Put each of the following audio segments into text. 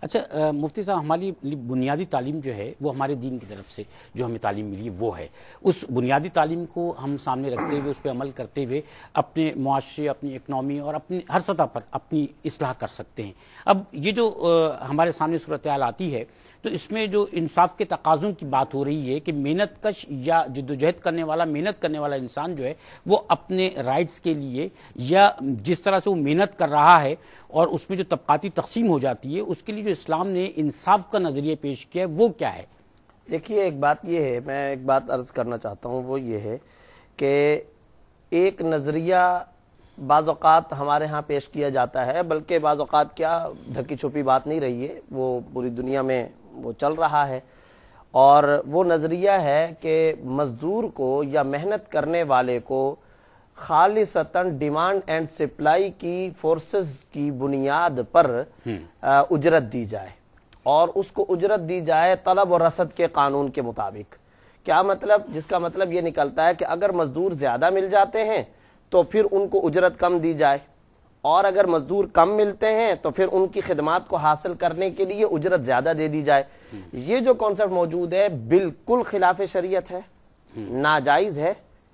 اچھا مفتی صاحب، ہماری بنیادی تعلیم جو ہے وہ ہمارے دین کی طرف سے جو ہمیں تعلیم ملی وہ ہے، اس بنیادی تعلیم کو ہم سامنے رکھتے ہوئے اس پہ عمل کرتے ہوئے اپنے معاشرے، اپنی اکنامی اور اپنی ہر سطح پر اپنی اصلاح کر سکتے ہیں۔ اب یہ جو ہمارے سامنے صورتحال آتی ہے تو اس میں جو انصاف کے تقاضوں کی بات ہو رہی ہے کہ محنت کش یا جدوجہد کرنے والا، محنت کرنے والا انسان جو ہے وہ اپنے رائٹس کے لیے یا جس طرح سے وہ محنت کر رہا ہے اور اس میں جو طبقاتی تقسیم ہو جاتی ہے اس کے لیے جو اسلام نے انصاف کا نظریہ پیش کیا ہے وہ کیا ہے؟ دیکھیے، ایک بات یہ ہے، میں ایک بات عرض کرنا چاہتا ہوں، وہ یہ ہے کہ ایک نظریہ بعض اوقات ہمارے ہاں پیش کیا جاتا ہے، بلکہ بعض اوقات کیا ڈھکی چھپی بات نہیں رہی ہے، وہ پوری دنیا میں وہ چل رہا ہے، اور وہ نظریہ ہے کہ مزدور کو یا محنت کرنے والے کو خالصتاً ڈیمانڈ اینڈ سپلائی کی فورسز کی بنیاد پر اجرت دی جائے، اور اس کو اجرت دی جائے طلب و رسد کے قانون کے مطابق۔ کیا مطلب؟ جس کا مطلب یہ نکلتا ہے کہ اگر مزدور زیادہ مل جاتے ہیں تو پھر ان کو اجرت کم دی جائے، اور اگر مزدور کم ملتے ہیں تو پھر ان کی خدمات کو حاصل کرنے کے لیے اجرت زیادہ دے دی جائے۔ یہ جو کانسیپٹ موجود ہے بالکل خلاف شریعت ہے، ناجائز ہے،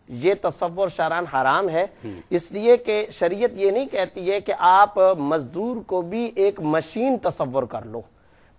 یہ تصور شرعاً حرام ہے، اس لیے کہ شریعت یہ نہیں کہتی ہے کہ آپ مزدور کو بھی ایک مشین تصور کر لو،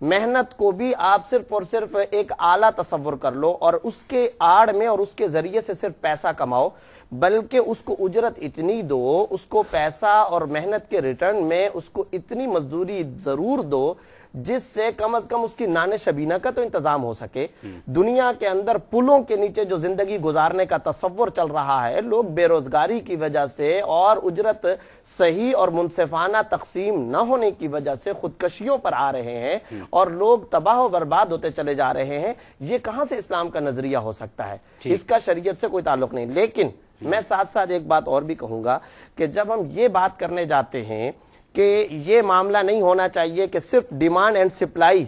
محنت کو بھی آپ صرف اور صرف ایک آلہ تصور کر لو اور اس کے آڑ میں اور اس کے ذریعے سے صرف پیسہ کماؤ، بلکہ اس کو اجرت اتنی دو، اس کو پیسہ اور محنت کے ریٹرن میں اس کو اتنی مزدوری ضرور دو جس سے کم از کم اس کی نان شبینہ کا تو انتظام ہو سکے۔ دنیا کے اندر پلوں کے نیچے جو زندگی گزارنے کا تصور چل رہا ہے، لوگ بے روزگاری کی وجہ سے اور اجرت صحیح اور منصفانہ تقسیم نہ ہونے کی وجہ سے خودکشیوں پر آ رہے ہیں اور لوگ تباہ و برباد ہوتے چلے جا رہے ہیں۔ یہ کہاں سے اسلام کا نظریہ ہو سکتا ہے؟ اس کا شریعت سے کوئی تعلق نہیں۔ لیکن میں ساتھ ساتھ ایک بات اور بھی کہوں گا کہ جب ہم یہ بات کرنے جاتے ہیں کہ یہ معاملہ نہیں ہونا چاہیے کہ صرف ڈیمانڈ اینڈ سپلائی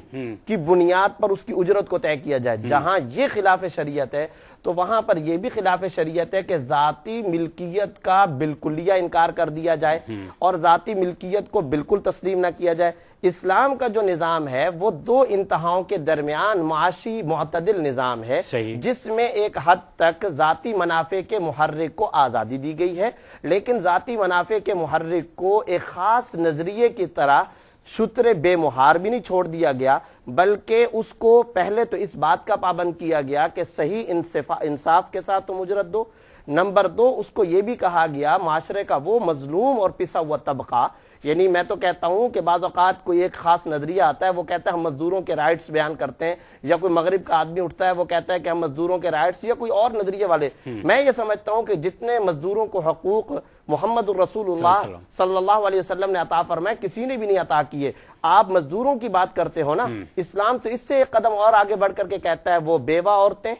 کی بنیاد پر اس کی اجرت کو طے کیا جائے، جہاں یہ خلاف شریعت ہے تو وہاں پر یہ بھی خلاف شریعت ہے کہ ذاتی ملکیت کا بالکلیہ انکار کر دیا جائے اور ذاتی ملکیت کو بالکل تسلیم نہ کیا جائے۔ اسلام کا جو نظام ہے وہ دو انتہاؤں کے درمیان معاشی معتدل نظام ہے، جس میں ایک حد تک ذاتی منافع کے محرک کو آزادی دی گئی ہے، لیکن ذاتی منافع کے محرک کو ایک خاص نظریے کی طرح شتر بے مہار بھی نہیں چھوڑ دیا گیا، بلکہ اس کو پہلے تو اس بات کا پابند کیا گیا کہ صحیح انصاف کے ساتھ تم اجرت دو، نمبر دو اس کو یہ بھی کہا گیا معاشرے کا وہ مظلوم اور پسا ہوا طبقہ، یعنی میں تو کہتا ہوں کہ بعض اوقات کوئی ایک خاص نظریہ آتا ہے، وہ کہتا ہے ہم مزدوروں کے رائٹس بیان کرتے ہیں، یا کوئی مغرب کا آدمی اٹھتا ہے وہ کہتا ہے کہ ہم مزدوروں کے رائٹس، یا کوئی اور نظریے والے۔ میں یہ سمجھتا ہوں کہ جتنے مزدوروں کو حقوق محمد الرسول اللہ صلی اللہ علیہ وسلم نے عطا فرمائے کسی نے بھی نہیں عطا کیے۔ آپ مزدوروں کی بات کرتے ہو نا، اسلام تو اس سے ایک قدم اور آگے بڑھ کر کے کہتا ہے وہ بیوہ عورتیں،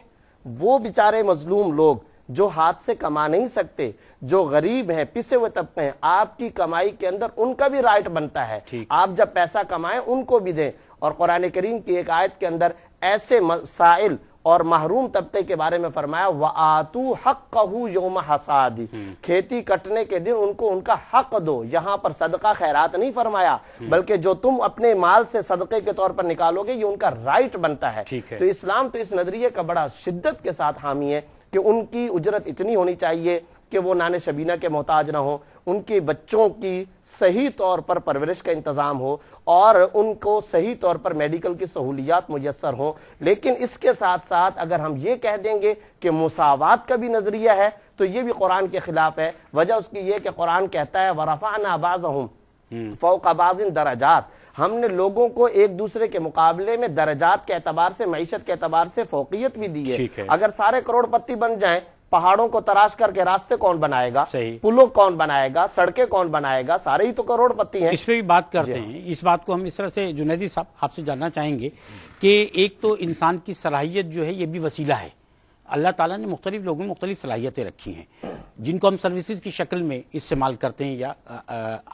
وہ بیچارے مظلوم لوگ جو ہاتھ سے کما نہیں سکتے، جو غریب ہیں، پسے ہوئے طبقے ہیں، آپ کی کمائی کے اندر ان کا بھی رائٹ بنتا ہے، آپ جب پیسہ کمائیں ان کو بھی دیں۔ اور قرآن کریم کی ایک آیت کے اندر ایسے مسائل اور محروم طبقے کے بارے میں فرمایا وَآتُوا حَقَّهُ يَوْمَ حَصَادِ، کھیتی کٹنے کے دن ان کو ان کا حق دو۔ یہاں پر صدقہ خیرات نہیں فرمایا، بلکہ جو تم اپنے مال سے صدقے کے طور پر نکالو گے یہ ان کا رائٹ بنتا ہے۔ تو اسلام تو اس نظریے کا بڑا شدت کے ساتھ حامی ہے کہ ان کی اجرت اتنی ہونی چاہیے کہ وہ نان شبینہ کے محتاج نہ ہوں، ان کے بچوں کی صحیح طور پر پرورش کا انتظام ہو اور ان کو صحیح طور پر میڈیکل کی سہولیات میسر ہوں۔ لیکن اس کے ساتھ ساتھ اگر ہم یہ کہہ دیں گے کہ مساوات کا بھی نظریہ ہے تو یہ بھی قرآن کے خلاف ہے۔ وجہ اس کی یہ کہ قرآن کہتا ہے وَرَفَعْنَا بَعْضَهُمْ فَوْقَ بَعْضٍ دَرَجَاتٍ، ہم نے لوگوں کو ایک دوسرے کے مقابلے میں درجات کے اعتبار سے، معیشت کے اعتبار سے فوقیت بھی دی ہے۔ اگر سارے کروڑ پتی بن جائیں، پہاڑوں کو تراش کر کے راستے کون بنائے گا، پلوں کون بنائے گا، سڑکیں کون بنائے گا، سارے ہی تو کروڑ پتی ہیں۔ اس پہ بھی بات کرتے ہیں، اس بات کو ہم اس طرح سے جنیدی صاحب آپ سے جاننا چاہیں گے کہ ایک تو انسان کی صلاحیت جو ہے یہ بھی وسیلہ ہے، اللہ تعالیٰ نے مختلف لوگوں میں مختلف صلاحیتیں رکھی ہیں جن کو ہم سروسز کی شکل میں استعمال کرتے ہیں یا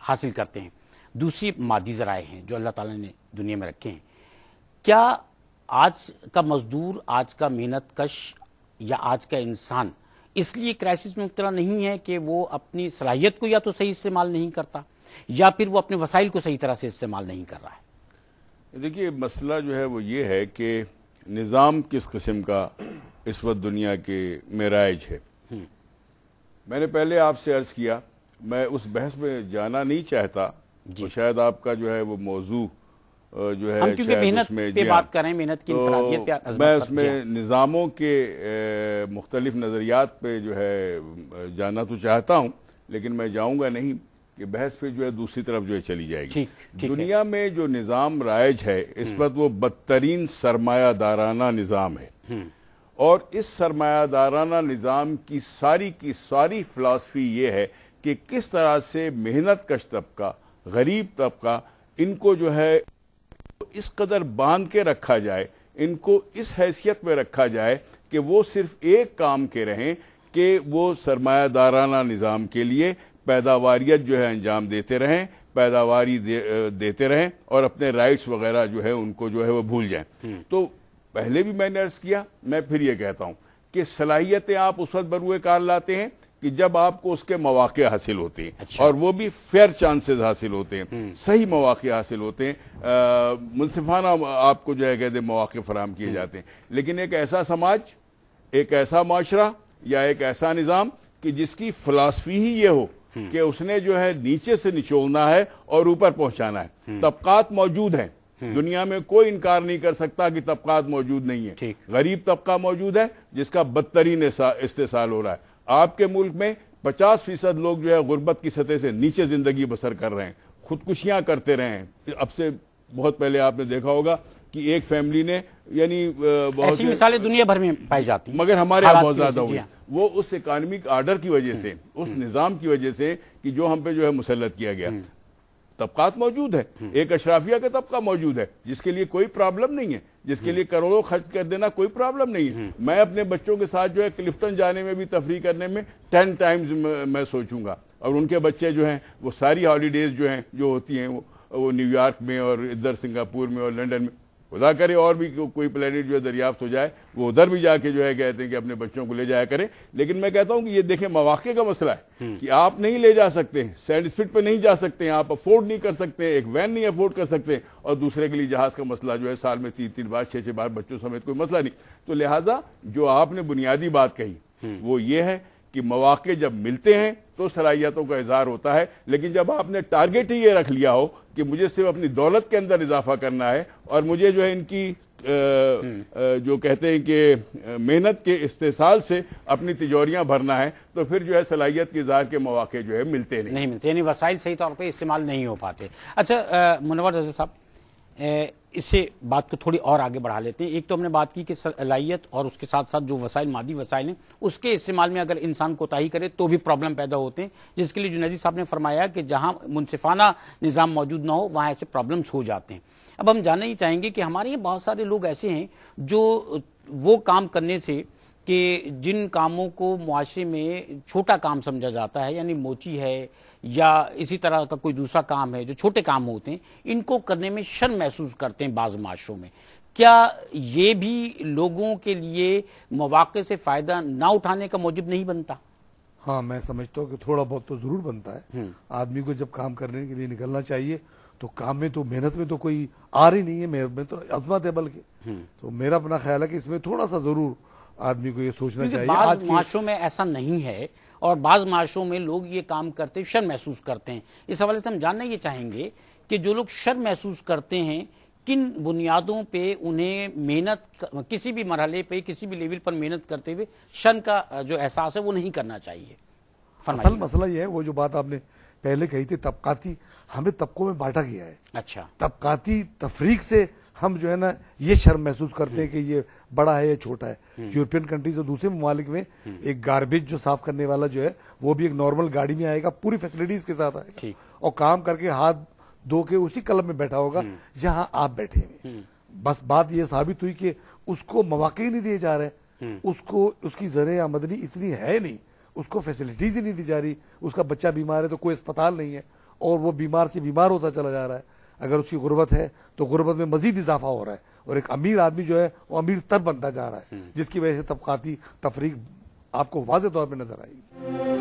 حاصل کرتے ہیں، دوسری مادی ذرائع ہیں جو اللہ تعالیٰ نے دنیا میں رکھے ہیں۔ کیا آج کا مزدور، آج کا محنت کش یا آج کا انسان اس لیے کرائسس میں مبتلا نہیں ہے کہ وہ اپنی صلاحیت کو یا تو صحیح استعمال نہیں کرتا یا پھر وہ اپنے وسائل کو صحیح طرح سے استعمال نہیں کر رہا ہے؟ دیکھیے مسئلہ جو ہے وہ یہ ہے کہ نظام کس قسم کا اس وقت دنیا کے میں رائج ہے. میں نے پہلے آپ سے عرض کیا میں اس بحث میں جانا نہیں چاہتا تو شاید آپ کا جو ہے وہ موضوع جو ہے ہم کیونکہ محنت پہ بات کریں, محنت کی انفرادیت پہ, میں اس میں نظاموں کے مختلف نظریات پہ جو ہے جانا تو چاہتا ہوں, لیکن میں جاؤں گا نہیں کہ بحث پھر جو ہے دوسری طرف جو ہے چلی جائے گی. دنیا میں جو نظام رائج ہے اس وقت وہ بدترین سرمایہ دارانہ نظام ہے, اور اس سرمایہ دارانہ نظام کی ساری فلسفی یہ ہے کہ کس طرح سے محنت کش طبقہ, غریب طبقہ, ان کو جو ہے اس قدر باندھ کے رکھا جائے, ان کو اس حیثیت میں رکھا جائے کہ وہ صرف ایک کام کے رہیں کہ وہ سرمایہ دارانہ نظام کے لیے پیداواریت جو ہے انجام دیتے رہیں, پیداواری دیتے رہیں, اور اپنے رائٹس وغیرہ جو ہے ان کو جو ہے وہ بھول جائیں. تو پہلے بھی میں نے عرض کیا, میں پھر یہ کہتا ہوں کہ صلاحیتیں آپ اس وقت بروئے کار لاتے ہیں کہ جب آپ کو اس کے مواقع حاصل ہوتے ہیں, اور وہ بھی فیئر چانسز حاصل ہوتے ہیں, صحیح مواقع حاصل ہوتے ہیں, منصفانہ آپ کو جو ہے کہتے ہیں مواقع فراہم کیے جاتے ہیں. لیکن ایک ایسا سماج, ایک ایسا معاشرہ یا ایک ایسا نظام کہ جس کی فلسفی ہی یہ ہو کہ اس نے جو ہے نیچے سے نچوڑنا ہے اور اوپر پہنچانا ہے. طبقات موجود ہیں دنیا میں, کوئی انکار نہیں کر سکتا کہ طبقات موجود نہیں ہیں. غریب طبقہ موجود ہے جس کا بدترین استحصال ہو رہا ہے. آپ کے ملک میں 50% لوگ جو ہے غربت کی سطح سے نیچے زندگی بسر کر رہے ہیں, خودکشیاں کرتے رہے ہیں. اب سے بہت پہلے آپ نے دیکھا ہوگا کہ ایک فیملی نے یعنی ایسی مثالیں دنیا بھر میں پائی جاتی ہیں, مگر ہمارے یہاں بہت زیادہ ہوئی. وہ اس اکانومک آرڈر کی وجہ سے, اس نظام کی وجہ سے کہ جو ہم پہ جو ہے مسلط کیا گیا. طبقات موجود ہیں, ایک اشرافیہ کا طبقہ موجود ہے جس کے لیے کوئی پرابلم نہیں ہے, جس کے لیے کروڑوں خرچ کر دینا کوئی پرابلم نہیں ہے. میں اپنے بچوں کے ساتھ جو ہے کلفٹن جانے میں بھی تفریح کرنے میں 10 ٹائمز میں سوچوں گا, اور ان کے بچے جو ہیں وہ ساری ہالیڈیز جو ہیں جو ہوتی ہیں وہ نیو یارک میں اور ادھر سنگاپور میں اور لنڈن میں, خدا کرے اور بھی کوئی پلانٹ جو ہے دریافت ہو جائے وہ ادھر بھی جا کے جو ہے کہتے ہیں کہ اپنے بچوں کو لے جایا کریں. لیکن میں کہتا ہوں کہ یہ دیکھیں مواقع کا مسئلہ ہے کہ آپ نہیں لے جا سکتے, سینڈ اسپیڈ پہ نہیں جا سکتے, آپ افورڈ نہیں کر سکتے, ایک وین نہیں افورڈ کر سکتے, اور دوسرے کے لیے جہاز کا مسئلہ جو ہے سال میں 3 بار 6 بار بچوں سمیت کوئی مسئلہ نہیں. تو لہٰذا جو آپ نے بنیادی بات کہی وہ یہ ہے کہ مواقع جب ملتے ہیں تو صلاحیتوں کا اظہار ہوتا ہے, لیکن جب آپ نے ٹارگٹ ہی یہ رکھ لیا ہو کہ مجھے صرف اپنی دولت کے اندر اضافہ کرنا ہے اور مجھے جو ہے ان کی جو کہتے ہیں کہ محنت کے استحصال سے اپنی تجوریاں بھرنا ہے, تو پھر جو ہے صلاحیت کے اظہار کے مواقع جو ہے ملتے نہیں ملتے, یعنی وسائل صحیح طور پہ استعمال نہیں ہو پاتے. اچھا منور رضا صاحب, اس سے بات کو تھوڑی اور آگے بڑھا لیتے ہیں. ایک تو ہم نے بات کی کہ صلاحیت اور اس کے ساتھ ساتھ جو وسائل, مادی وسائل ہیں, اس کے استعمال میں اگر انسان کوتاہی کرے تو بھی پرابلم پیدا ہوتے ہیں, جس کے لیے جنیدی صاحب نے فرمایا کہ جہاں منصفانہ نظام موجود نہ ہو وہاں ایسے پرابلمس ہو جاتے ہیں. اب ہم جاننا ہی چاہیں گے کہ ہمارے یہاں بہت سارے لوگ ایسے ہیں جو وہ کام کرنے سے کہ جن کاموں کو معاشرے میں چھوٹا کام سمجھا جاتا ہے, یعنی موچی ہے یا اسی طرح کا کوئی دوسرا کام ہے جو چھوٹے کام ہوتے ہیں, ان کو کرنے میں شرم محسوس کرتے ہیں بعض معاشروں میں. کیا یہ بھی لوگوں کے لیے مواقع سے فائدہ نہ اٹھانے کا موجب نہیں بنتا؟ ہاں, میں سمجھتا ہوں کہ تھوڑا بہت تو ضرور بنتا ہے. آدمی کو جب کام کرنے کے لیے نکلنا چاہیے تو کام میں تو محنت میں تو کوئی آر ہی نہیں ہے, محنت میں تو عظمت ہے. بلکہ تو میرا اپنا خیال ہے کہ اس میں تھوڑا سا ضرور آدمی کو یہ سوچنا چاہیے. بعض معاشروں میں ایسا نہیں ہے اور بعض معاشروں میں لوگ یہ کام کرتے شرم محسوس کرتے ہیں. اس حوالے سے ہم جاننا یہ چاہیں گے کہ جو لوگ شرم محسوس کرتے ہیں کن بنیادوں پہ انہیں محنت کسی بھی مرحلے پہ کسی بھی لیول پر محنت کرتے ہوئے شرم کا جو احساس ہے وہ نہیں کرنا چاہیے؟ اصل مسئلہ یہ ہے وہ جو بات آپ نے پہلے کہی تھی طبقاتی, ہمیں طبقوں میں بانٹا گیا ہے. اچھا, طبقاتی تفریق سے ہم جو ہے نا یہ شرم محسوس کرتے ہیں کہ یہ بڑا ہے یا چھوٹا ہے. یورپین کنٹریز اور دوسرے ممالک میں ایک گاربیج جو صاف کرنے والا جو ہے وہ بھی ایک نارمل گاڑی میں آئے گا, پوری فیسلٹیز کے ساتھ آئے گا, اور کام کر کے ہاتھ دھو کے اسی کلب میں بیٹھا ہوگا جہاں آپ بیٹھے ہیں. بس بات یہ ثابت ہوئی کہ اس کو مواقع ہی نہیں دیے جا رہے, اس کی ذریعہ آمدنی اتنی ہے نہیں, اس کو فیسلٹیز ہی نہیں دی جا رہی. اس کا بچہ بیمار ہے تو کوئی اسپتال نہیں ہے اور وہ بیمار سے بیمار ہوتا چلا جا رہا ہے. اگر اس کی غربت ہے تو غربت میں مزید اضافہ ہو رہا ہے, اور ایک امیر آدمی جو ہے وہ امیر تر بنتا جا رہا ہے, جس کی وجہ سے طبقاتی تفریق آپ کو واضح طور پہ نظر آئے گی.